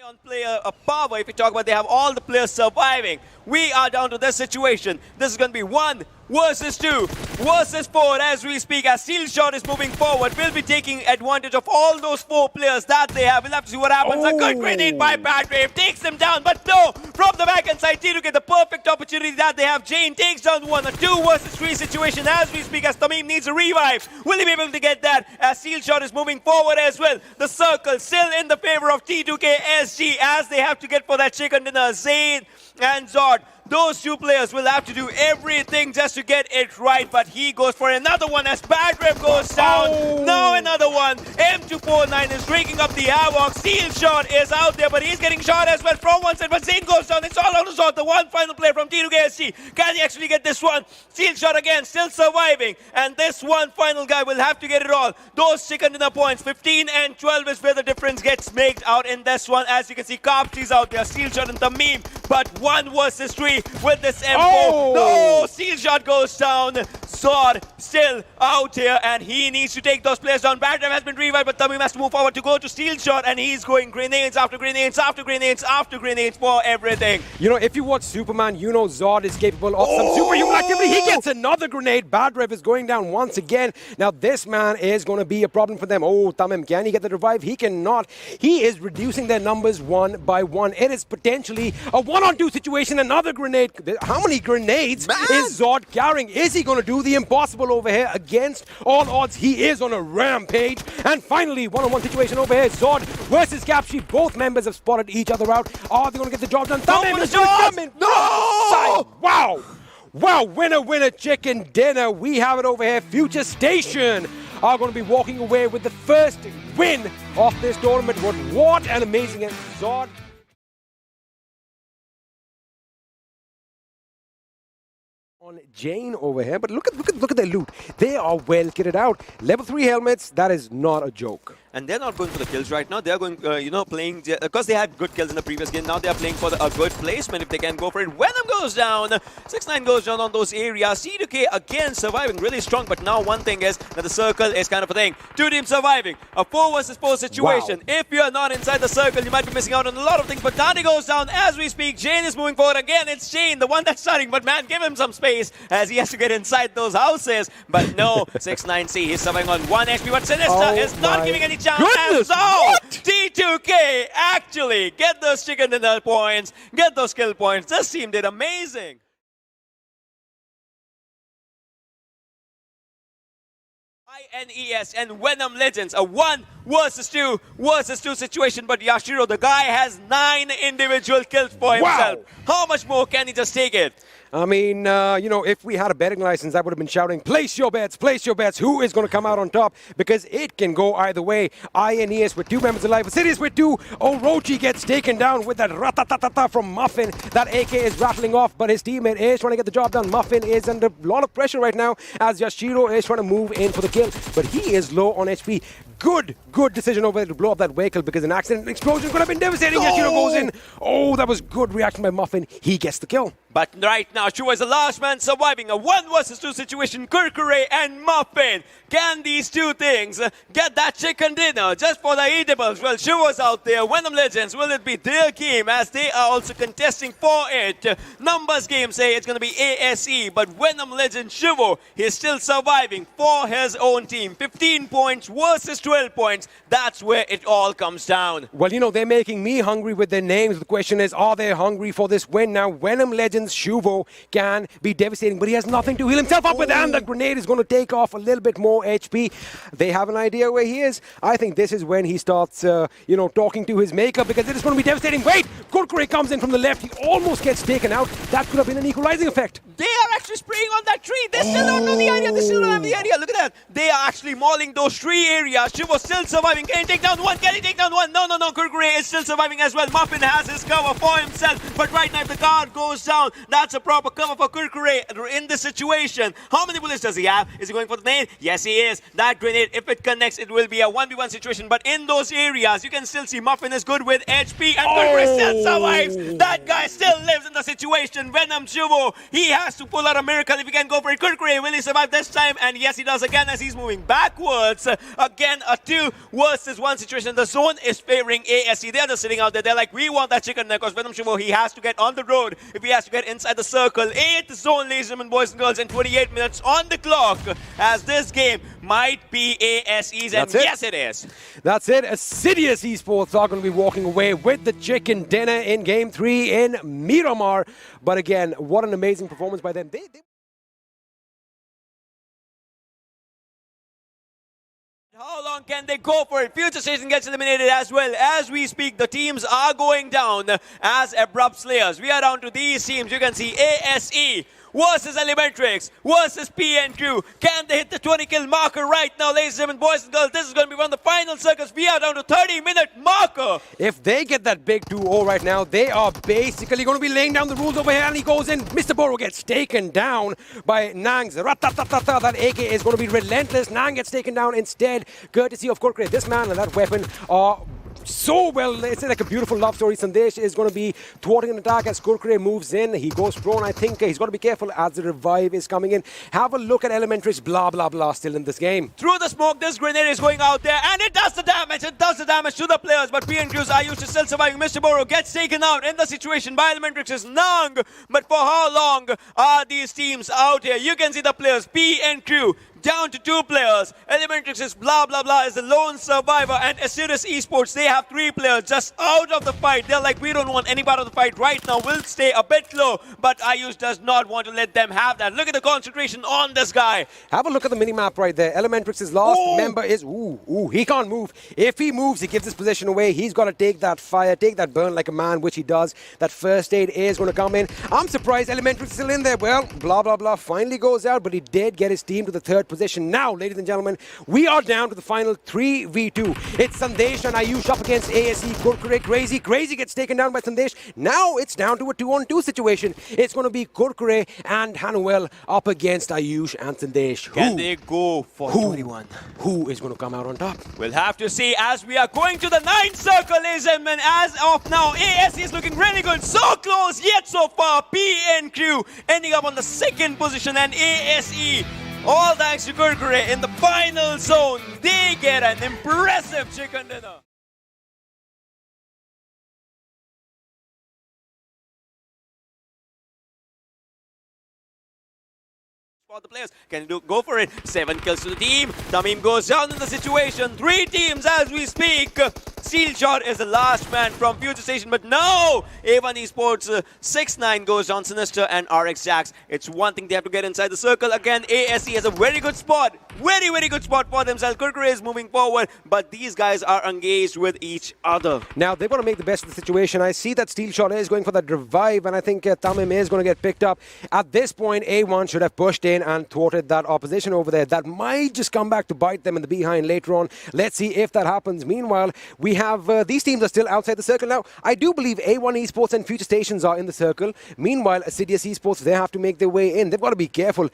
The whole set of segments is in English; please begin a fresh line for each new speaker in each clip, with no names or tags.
On player power, if you talk about, they have all the players surviving. We are down to this situation. This is going to be 1 versus 2 versus 4 as we speak. As CZxHIGHVOLTAGE is moving forward, we'll be taking advantage of all those 4 players that they have. We'll have to see what happens. A good grenade by Badwave takes them down, but no, from the back end side, T2K, the perfect opportunity that they have. Jane takes down 1, a 2 versus 3 situation as we speak, as Tamim needs a revive. Will he be able to get that as CZxHIGHVOLTAGE is moving forward as well? The circle still in the favor of T2KSG as they have to get for that chicken dinner. Zayn and Zod, those 2 players will have to do everything just to get it right, but he goes for another one as Badwave goes down. Now another one. M249 is raking up the havoc. CZxHIGHVOLTAGE is out there, but he's getting shot as well from one side, but Zayn goes down. It's all out of Zod. The one final play from T2KSG. Can he actually get this one? CZxHIGHVOLTAGE again, still surviving, and this one final guy will have to get it all. Those chicken dinner points, 15 and 12 is where the difference gets made out in this one. As you can see, Carpsy's out there, CZxHIGHVOLTAGE and Tamim, but 1 versus 3 with this M4. No, CZxHIGHVOLTAGE goes down. Zod still out here, and he needs to take those players down. Badwave has been revived, but Tamim has to move forward to go to CZxHIGHVOLTAGE, and he's going grenades after grenades after grenades after grenades for everything.
You know, if you watch Superman, you know Zod is capable of some superhuman activity. He gets another grenade. Badwave is going down once again. Now, this man is going to be a problem for them. Oh, Tamim, can he get the revive? He cannot. He is reducing their numbers 1 by 1. It is potentially a 1-on-2 situation. Another grenade. How many grenades is Zod carrying? Is he going to do the impossible over here against all odds? He is on a rampage. And finally, 1-on-1 situation over here. Zod versus Capshi. Both members have spotted each other out. Are they going to get the job done? Tamim is coming. No! Wow! Wow, winner, winner, chicken dinner. We have it over here. Future Station are going to be walking away with the first win of this tournament. What an amazing Zod. On Jane over here, but look at their loot. They are well kitted out. Level 3 helmets, that is not a joke.
And they're not going for the kills right now. They're going, playing, because they had good kills in the previous game. Now they're playing for a good placement if they can go for it. Venom goes down. 6ix9ine goes down on those areas. C2K again surviving really strong. But now one thing is that the circle is kind of a thing. 2 teams surviving. A 4 versus 4 situation. Wow. If you're not inside the circle, you might be missing out on a lot of things. But Dante goes down as we speak. Jane is moving forward again. It's Jane, the one that's starting. But man, give him some space as he has to get inside those houses. But no, 6ix9ine, he's surviving on 1 HP. But Sinister is not giving any chance.
Goodness.
So, T2K actually get those chicken dinner points, get those kill points. This team did amazing. INES and Venom Legends, a 1 versus 2 situation, but Yashiro, the guy, has 9 individual kills for himself. How much more can he just take it?
I mean, if we had a betting license, I would have been shouting, place your bets, who is going to come out on top? Because it can go either way. INES with 2 members alive, Sirius with 2, Orochi gets taken down with that ratatatata from Muffin. That AK is rattling off, but his teammate is trying to get the job done. Muffin is under a lot of pressure right now as Yashiro is trying to move in for the kill, but he is low on HP. Good decision over there to blow up that vehicle because an accident and explosion could have been devastating. Yashiro goes in. Oh, that was good reaction by Muffin. He gets the kill.
But right now, Shua is the last man surviving a 1 versus 2 situation. Kurkure and Muffin. Can these 2 things get that chicken dinner just for the eatables? Well, Shua's out there. Venom Legends, will it be their game as they are also contesting for it? Numbers game say it's going to be ASE, but Venom Legends Shua, he's still surviving for his own team. 15 points versus 12 points. That's where it all comes down.
Well, they're making me hungry with their names. The question is, are they hungry for this win? Now, Venom Legends Shuvo can be devastating, but he has nothing to heal himself up with, and the grenade is going to take off a little bit more HP. They have an idea where he is. I think this is when he starts, talking to his maker, because it is going to be devastating. Wait! Kurkure comes in from the left. He almost gets taken out. That could have been an equalizing effect.
They are actually spraying on that tree. They still don't know the area. They still don't have the area. Look at that. They are actually mauling those tree areas. Shivo still surviving. Can he take down 1? Can he take down 1? No. Kurkure is still surviving as well. Muffin has his cover for himself. But right now, if the guard goes down, down. That's a proper cover for Kurkure in this situation. How many bullets does he have? Is he going for the grenade? Yes, he is. That grenade, if it connects, it will be a 1v1 situation. But in those areas, you can still see Muffin is good with HP and Kurkure still survives. That guy still lives in the situation. Venom Juvo, he has to pull out a miracle if he can go for it. Kurkure, will he survive this time? And yes, he does again as he's moving backwards. Again, a 2 versus 1 situation. The zone is favoring ASE. They're just sitting out there. They're like, we want that chicken there because Venom Juvo, he has to get on the road if he has to get inside the circle. 8th zone, ladies and gentlemen, boys and girls, and 28 minutes on the clock as this game might be ASE's. And yes, it is.
That's it. Assidious Esports are going to be walking away with the chicken dinner in Game 3 in Miramar. But again, what an amazing performance by them.
How long can they go for it? Future Station gets eliminated as well. As we speak, the teams are going down as abrupt slayers. We are down to these teams. You can see ASE versus ElementriX versus PNQ. Can they hit the 20-kill marker right now, ladies and gentlemen, boys and girls? This is going to be one of the final circles. We are down to 30-minute marker.
If they get that big 2-0 right now, they are basically going to be laying down the rules over here, and he goes in. Mr. Boro gets taken down by Nang's. Ratatatata, that AK is going to be relentless. Nang gets taken down instead, courtesy of Kurkure. This man and that weapon are so well, it's like a beautiful love story. Sandesh is going to be thwarting an attack as Kurkure moves in. He goes prone. I think he's got to be careful as the revive is coming in. Have a look at ElementriX, blah, blah, blah, still in this game.
Through the smoke, this grenade is going out there, and it does the damage. It does the damage to the players, but PNQ's Ayush is still surviving. Mr. Boro gets taken out in the situation by ElementriX's Nang. But for how long are these teams out here? You can see the players, PNQ, down to 2 players. ElementriX is blah, blah, blah, is the lone survivor. And Assidious Esports, they have 3 players just out of the fight. They're like, we don't want any part of the fight right now. We'll stay a bit low. But Ayush does not want to let them have that. Look at the concentration on this guy.
Have a look at the minimap right there. ElementriX's last member is, he can't move. If he moves, he gives his position away. He's got to take that fire, take that burn like a man, which he does. That first aid is going to come in. I'm surprised ElementriX is still in there. Well, blah, blah, blah finally goes out, but he did get his team to the 3rd position. Now, ladies and gentlemen, we are down to the final 3v2. It's Sandesh and Ayush up against ASE. Kurkure, Crazy. Crazy gets taken down by Sandesh. Now it's down to a 2-on-2 situation. It's going to be Kurkure and Hanuel up against Ayush and Sandesh.
Can they go for 21?
Who is going to come out on top?
We'll have to see as we are going to the 9th circle, ladies and gentlemen. As of now, ASE is looking really good. So close, yet so far. PNQ ending up on the 2nd position, and ASE, all thanks to Kurkure in the final zone, they get an impressive chicken dinner. For the players, can go for it. 7 kills to the team. Tamim goes down in the situation. 3 teams as we speak. Steel Shot is the last man from Future Station, but no! A1 Esports 6-9 goes down. Sinister and RX Jax. It's one thing, they have to get inside the circle. Again, ASE has a very good spot. Very, very good spot for themselves. Kurkure is moving forward, but these guys are engaged with each other.
Now, they've got to make the best of the situation. I see that Steel Shot is going for that revive, and I think Tamim is going to get picked up. At this point, A1 should have pushed in and thwarted that opposition over there. That might just come back to bite them in the behind later on. Let's see if that happens. Meanwhile, we have these teams are still outside the circle now. I do believe A1 Esports and Future Stations are in the circle. Meanwhile, Assidious Esports, they have to make their way in. They've got to be careful.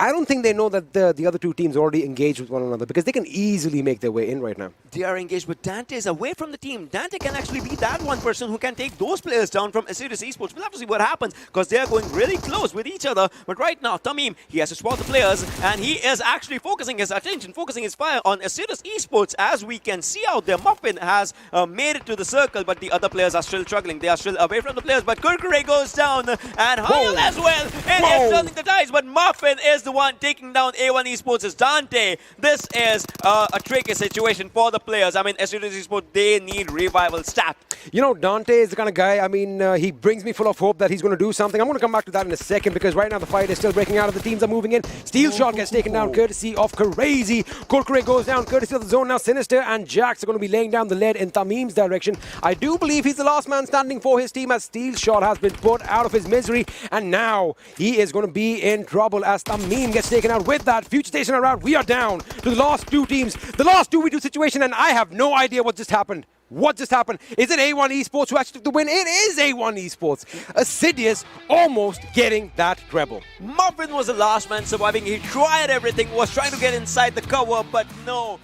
I don't think they know that the other 2 teams already engaged with one another, because they can easily make their way in right now.
They are engaged, but Dante is away from the team. Dante can actually be that one person who can take those players down from Assidious Esports. We'll have to see what happens, because they are going really close with each other. But right now, Tamim, he has to spot the players, and he is actually focusing his attention, focusing his fire on Assidious Esports. As we can see out there, Muffin has made it to the circle, but the other players are still struggling. They are still away from the players, but Kurkure goes down, and Hayal as well, and he's turning the dice, but Muffin is the one taking down A1 Esports is Dante. This is a tricky situation for the players. I mean, Assidious Esports, they need revival stat.
You know, Dante is the kind of guy, I mean, he brings me full of hope that he's going to do something. I'm going to come back to that in a second, because right now the fight is still breaking out. The teams are moving in. Steel Shot gets taken down courtesy of Crazy. Kurkure goes down courtesy of the zone. Now Sinister and Jax are going to be laying down the lead in Tamim's direction. I do believe he's the last man standing for his team, as Steel Shot has been put out of his misery, and now he is going to be in trouble as Tamim gets taken out. With that, Future Station around, we are down to the last 2 teams. The last 2v2 situation, and I have no idea what just happened. What just happened? Is it A1 Esports who actually took the win? It is A1 Esports. Assidious almost getting that treble.
Muffin was the last man surviving. He tried everything, was trying to get inside the cover, but no.